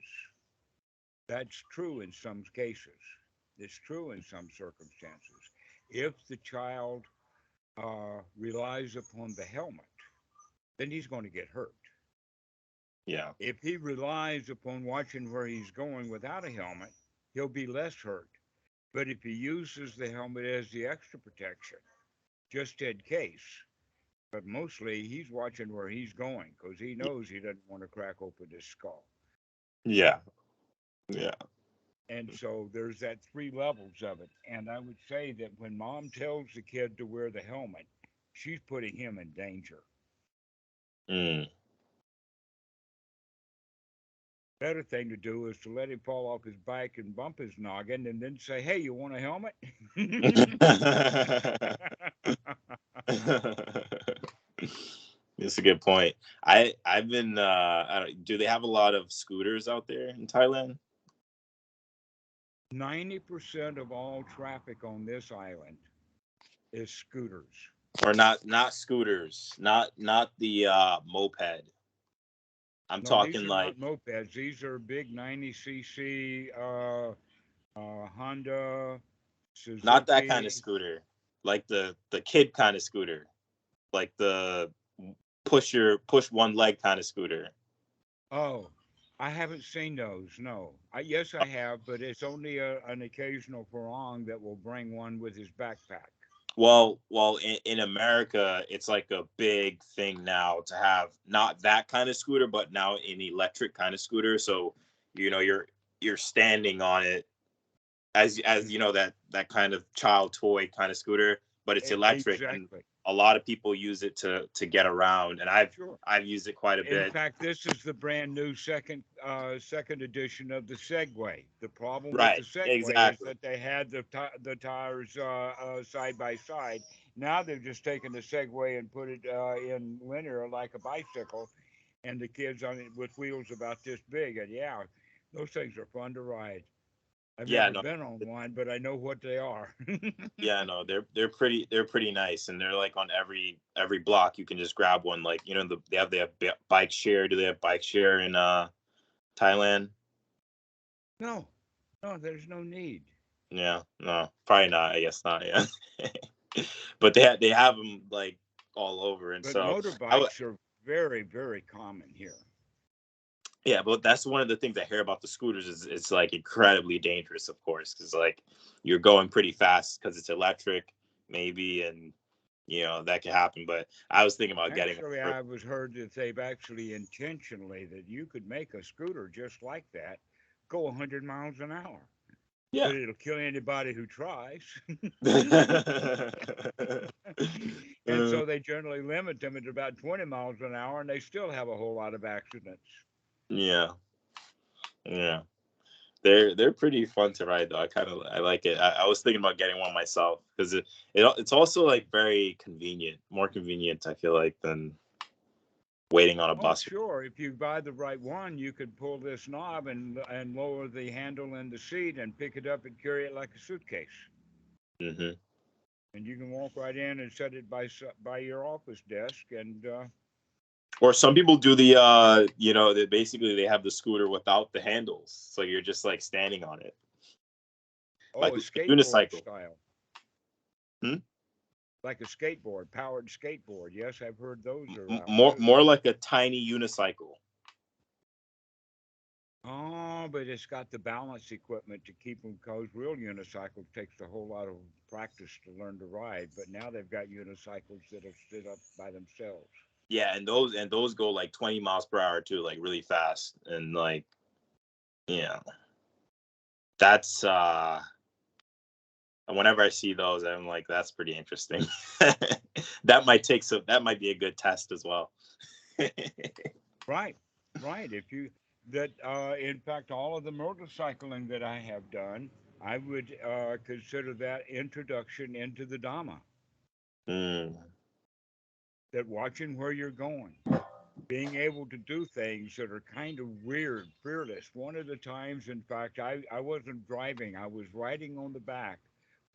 That's true in some cases. It's true in some circumstances. If the child relies upon the helmet, then he's going to get hurt. Yeah. If he relies upon watching where he's going without a helmet, he'll be less hurt. But if he uses the helmet as the extra protection, just in case, but mostly he's watching where he's going because he knows he doesn't want to crack open his skull. Yeah. Yeah. And so there's that three levels of it. And I would say that when mom tells the kid to wear the helmet, she's putting him in danger. Mm. Better thing to do is to let him fall off his bike and bump his noggin and then say, hey, you want a helmet? That's a good point. I've been I don't, do they have a lot of scooters out there in Thailand? 90% of all traffic on this island is scooters. Or not scooters, not the moped. I'm No, these talking are like not mopeds. These are big 90cc Honda, not that kind of Suzuki. scooter, like the kid kind of scooter, like the push one leg kind of scooter. Oh, I haven't seen those. No, yes, I have, but it's only an occasional Farang that will bring one with his backpack. Well, in America, it's like a big thing now to have not that kind of scooter, but now an electric kind of scooter. So, you're standing on it as that kind of child toy kind of scooter, but it's electric, and Exactly. a lot of people use it to get around, and Sure. I've used it quite a In bit. fact, this is the brand new second edition of the Segway. The problem with Right, the Segway is exactly. that they had the tires side by side. Now they've just taken the Segway and put it in linear like a bicycle, and the kids on it with wheels about this big. And yeah, those things are fun to ride. I've Yeah, never no, been on one, but I know what they are. yeah, no, they're pretty nice, and they're like on every block. You can just grab one. Like they have bike share. Do they have bike share in Thailand? No, no, there's no need. Yeah, no, probably not. I guess not. Yeah, but they have them like all over, and But so I would. motorbikes are very, very common here. Yeah, but that's one of the things I hear about the scooters is it's like incredibly dangerous, of course, because like you're going pretty fast because it's electric, maybe, and that can happen. But I was thinking about getting one. Actually, I was heard that they've actually intentionally that you could make a scooter just like that go 100 miles an hour, Yeah. but it'll kill anybody who tries. And Uh, so they generally limit them at about 20 miles an hour, and they still have a whole lot of accidents. yeah, yeah. They're pretty fun to ride though. I like it. I was thinking about getting one myself because it's also like very convenient, more convenient. I feel like than waiting on a Oh, bus. sure. If you buy the right one, you could pull this knob and lower the handle in the seat and pick it up and carry it like a suitcase. Hmm. And you can walk right in and set it by your office desk. And Or some people do they basically they have the scooter without the handles, so you're just like standing on it, oh, like a a skateboard unicycle. style, Hmm? like a skateboard, powered skateboard. Yes, I've heard those are out More too. more like a tiny unicycle. Oh, but it's got the balance equipment to keep them because real unicycles takes a whole lot of practice to learn to ride. But now they've got unicycles that'll sit up by themselves. Yeah, and those go like 20 miles per hour too, like really fast, and like yeah, that's whenever I see those, I'm like, that's pretty interesting. That might be a good test as well. Right, right. If you that in fact all of the motorcycling that I have done, I would consider that introduction into the Dhamma. Mm, That watching where you're going, being able to do things that are kind of weird, fearless. One of the times, in fact, I wasn't driving; I was riding on the back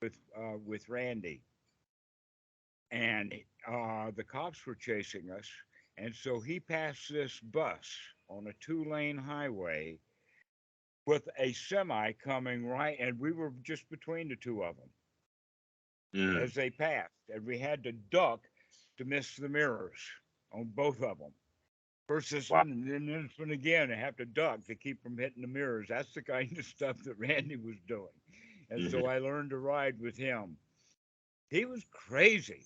with Randy, and the cops were chasing us. And so he passed this bus on a two-lane highway with a semi coming right, and we were just between the two of them Mm. as they passed, and we had to duck to miss the mirrors on both of them. First this Wow. one, and then this one again. I have to duck to keep from hitting the mirrors. That's the kind of stuff that Randy was doing. And so Hmm. I learned to ride with him. He was crazy,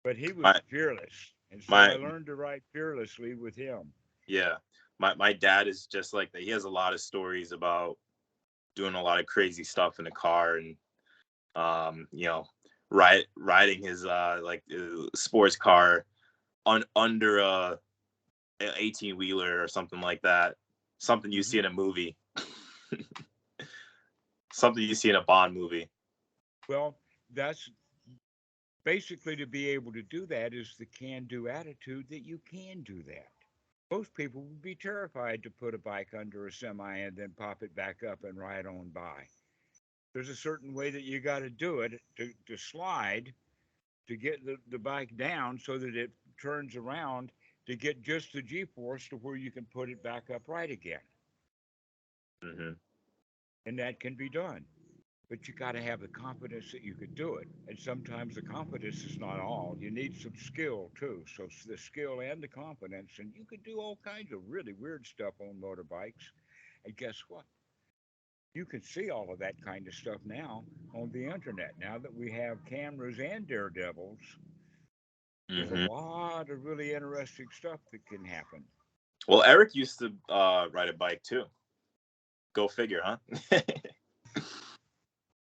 but he was My fearless. And so I my learned to ride fearlessly with him. yeah. My dad is just like that. He has a lot of stories about doing a lot of crazy stuff in the car, and you know, riding his like sports car under a 18 wheeler or something like that. Something you see Hmm. in a movie. Something you see in a Bond movie. Well, that's basically to be able to do that is the can do attitude that you can do that. Most people would be terrified to put a bike under a semi and then pop it back up and ride on by. There's a certain way that you got to do it to slide to get the bike down so that it turns around to get just the G force to where you can put it back upright again. Hmm. And that can be done. But you got to have the confidence that you could do it. And sometimes the confidence is not all. You need some skill too. So the skill and the confidence, and you could do all kinds of really weird stuff on motorbikes. And guess what? You can see all of that kind of stuff now on the internet. Now that we have cameras and daredevils, there's a Hmm. lot of really interesting stuff that can happen. Well, Eric used to ride a bike too. Go figure, huh?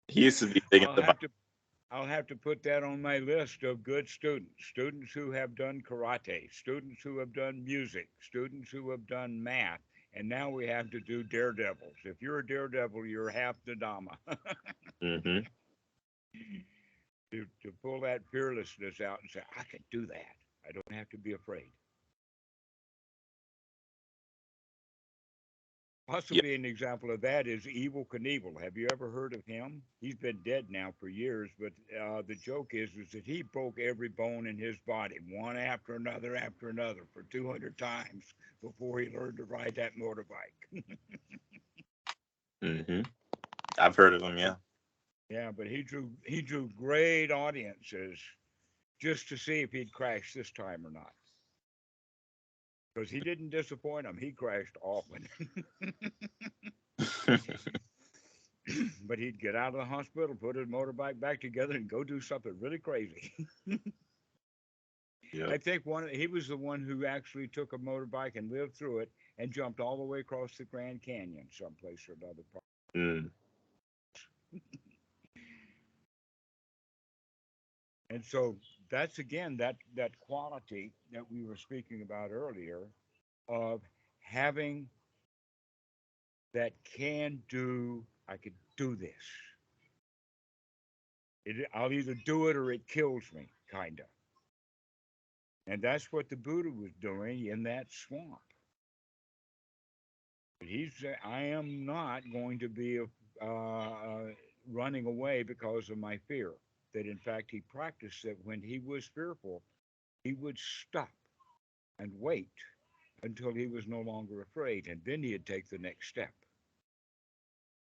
He used to be big I'll into bike. have to I'll have to put that on my list of good students. Students who have done karate, students who have done music, students who have done math, and now we have to do daredevils. If you're a daredevil, you're half the Dhamma. Hmm. To pull that fearlessness out and say, I can do that. I don't have to be afraid. Yeah. Possibly an example of that is Evil Knievel. Have you ever heard of him? He's been dead now for years, but the joke is that he broke every bone in his body, one after another, for 200 times before he learned to ride that motorbike. Hmm. I've heard of him. Yeah. Yeah, but he drew great audiences just to see if he'd crash this time or not. Because he didn't disappoint them. He crashed often. But he'd get out of the hospital, put his motorbike back together, and go do something really crazy. Yep. I think he was the one who actually took a motorbike and lived through it and jumped all the way across the Grand Canyon, someplace or another. Mm. And so that's again that quality that we were speaking about earlier of having that can do. I could do this. I'll either do it or it kills me, kind of. And that's what the Buddha was doing in that swamp. He said, I am not going to be running away because of my fear. That in fact, he practiced that when he was fearful, he would stop and wait until he was no longer afraid, and then he'd take the next step.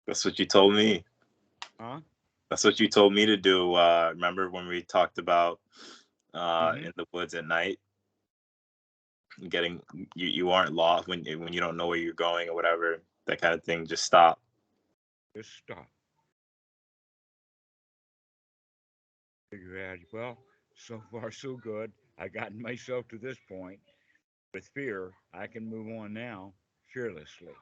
That's what you told me. Huh? That's what you told me to do. Remember when we talked about Mm-hmm. in the woods at night, getting you aren't lost when you don't know where you're going or whatever, that kind of thing. Just stop. Just stop. Figure out, well, so far so good. I gotten myself to this point with fear. I can move on now fearlessly.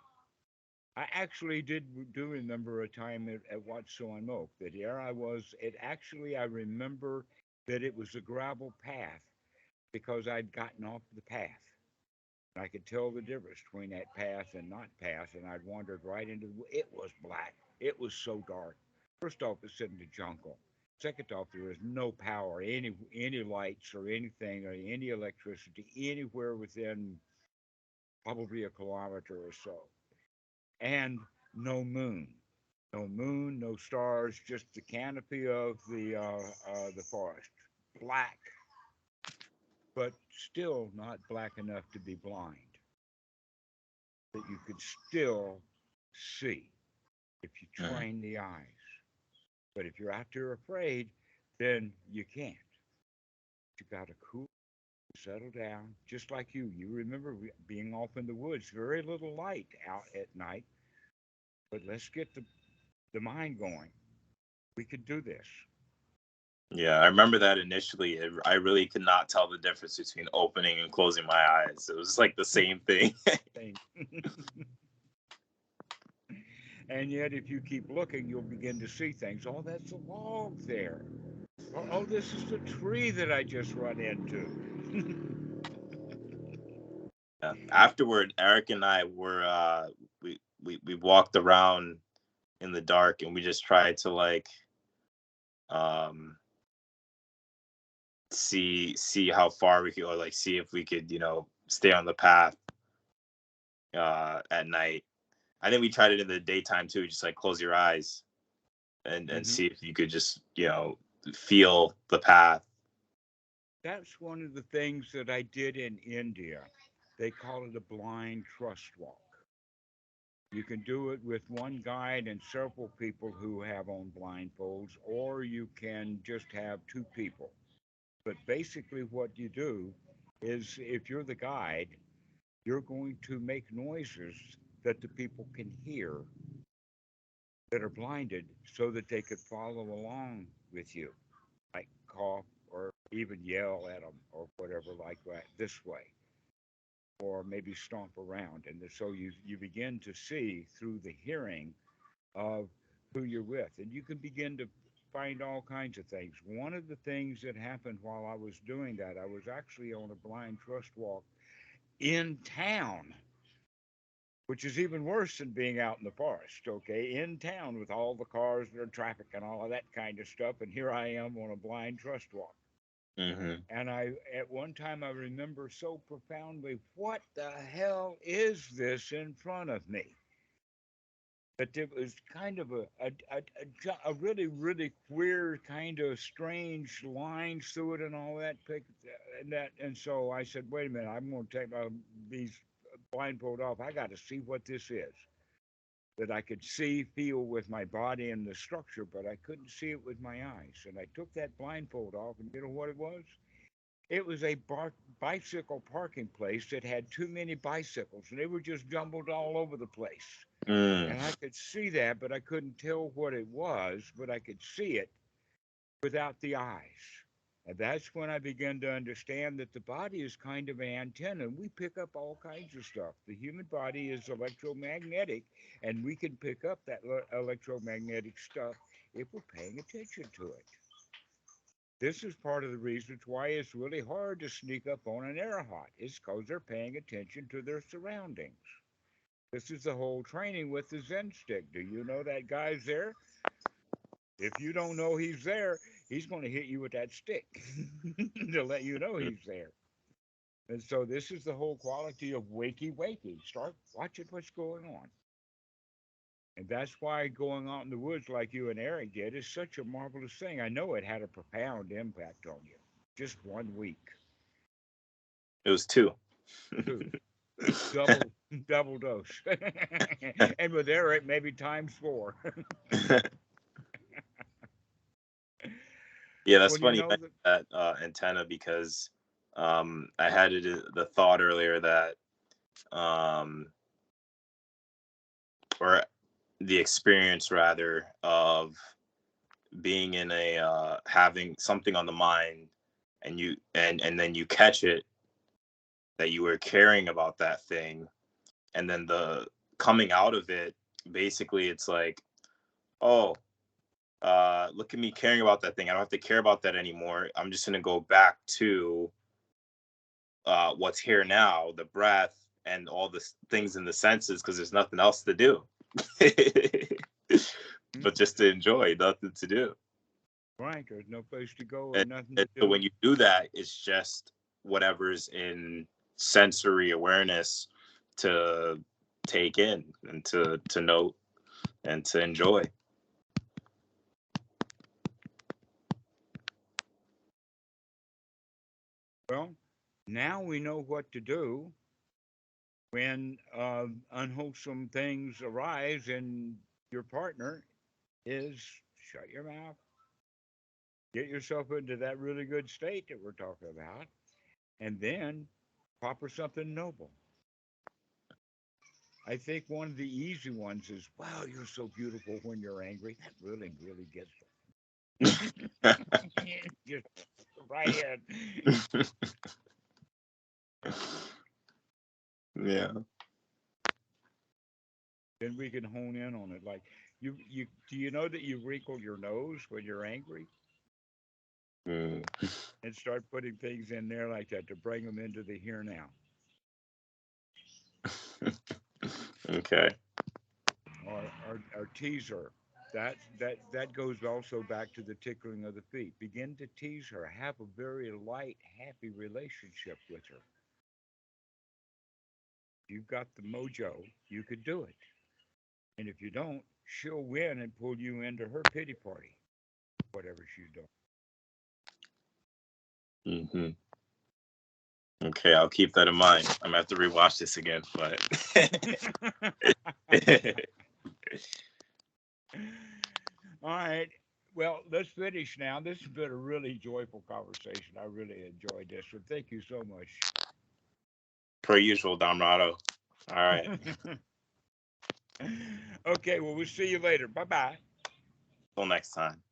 I actually do remember a time at Wat Suan Moke that here I was. It actually I remember that it was a gravel path because I'd gotten off the path. I could tell the difference between that path and not path, and I'd wandered right into it was black. It was so dark. First off, it's in the jungle. Second off, there was no power, any lights or anything or any electricity anywhere within probably a kilometer or so, and no moon. No moon, no stars, just the canopy of the forest. black, but still not black enough to be blind, that you could still see if you Mm. train the eyes. But if you're out there afraid, then you can't. You got to cool, settle down, just like you. You remember being off in the woods, very little light out at night, but let's get the mind going. We could do this. Yeah, I remember that initially. I really could not tell the difference between opening and closing my eyes. It was like the same thing. Thing. And yet, if you keep looking, you'll begin to see things. Oh, that's a log there. Oh, this is the tree that I just run into. Yeah. Afterward, Eric and I were we walked around in the dark and we just tried to like um see how far we could go, like see if we could, stay on the path at night. I think we tried it in the daytime too, just like close your eyes and Hmm. see if you could just, feel the path. That's one of the things that I did in India. They call it a blind trust walk. You can do it with one guide and several people who have on blindfolds, or you can just have two people. But basically, what you do is if you're the guide, you're going to make noises that the people can hear that are blinded so that they could follow along with you, like cough or even yell at them or whatever, like that, this way, or maybe stomp around. And so you begin to see through the hearing of who you're with. And you can begin to find all kinds of things. One of the things that happened while I was doing that, I was actually on a blind trust walk in town, which is even worse than being out in the forest, okay? In town with all the cars and the traffic and all of that kind of stuff. And here I am on a blind trust walk. Hmm. And at one time, I remember so profoundly, what the hell is this in front of me? But it was kind of a really, really queer, kind of strange lines through it and all that. And so I said, wait a minute, I'm going to take these blindfold off. I got to see what this is. That I could see, feel with my body and the structure, but I couldn't see it with my eyes. And I took that blindfold off, and you know what it was? It was a bicycle parking place that had too many bicycles, and they were just jumbled all over the place. Mm. And I could see that, but I couldn't tell what it was, but I could see it without the eyes. And that's when I began to understand that the body is kind of an antenna. We pick up all kinds of stuff. The human body is electromagnetic, and we can pick up that electromagnetic stuff if we're paying attention to it. This is part of the reasons why it's really hard to sneak up on an airhot. It's because they're paying attention to their surroundings. This is the whole training with the Zen stick. Do you know that guy's there? If you don't know he's there, he's going to hit you with that stick to let you know he's there. And so this is the whole quality of wakey wakey. Start watching what's going on. And that's why going out in the woods like you and Eric did is such a marvelous thing. I know it had a profound impact on you. Just 1 week. It was two. Two. Double double dose. And with Eric, maybe times four. Yeah, that's Well, you funny you know mentioned that. that antenna because I had the thought earlier that um, or the experience rather of being in a having something on the mind and and then you catch it that you were caring about that thing, and then the coming out of it, basically it's like, oh, look at me caring about that thing. I don't have to care about that anymore. I'm just going to go back to what's here now, the breath and all the things in the senses, because there's nothing else to do. Hmm? But just to enjoy, nothing to do. Right, there's no place to go or and, nothing and to so do. when you do that, it's just whatever's in sensory awareness to take in and to note and to enjoy. Well, now we know what to do when unwholesome things arise and your partner is shut your mouth, get yourself into that really good state that we're talking about, and then offer something noble. I think one of the easy ones is, wow, you're so beautiful when you're angry. That really, really gets just right in. Yeah. Then we can hone in on it. Like you do you know that you wrinkle your nose when you're angry Mm. and start putting things in there like that to bring them into the here now. Okay. Or teaser. That goes also back to the tickling of the feet. Begin to tease her. Have a very light, happy relationship with her. You've got the mojo. You could do it. And if you don't, she'll win and pull you into her pity party, whatever she's doing. Hmm. Okay, I'll keep that in mind. I'm gonna have to rewatch this again, but All right. Well, let's finish now. This has been a really joyful conversation. I really enjoyed this. So thank you so much. per usual, Dhammarato. All right. Okay. Well, we'll see you later. Bye bye. Till next time.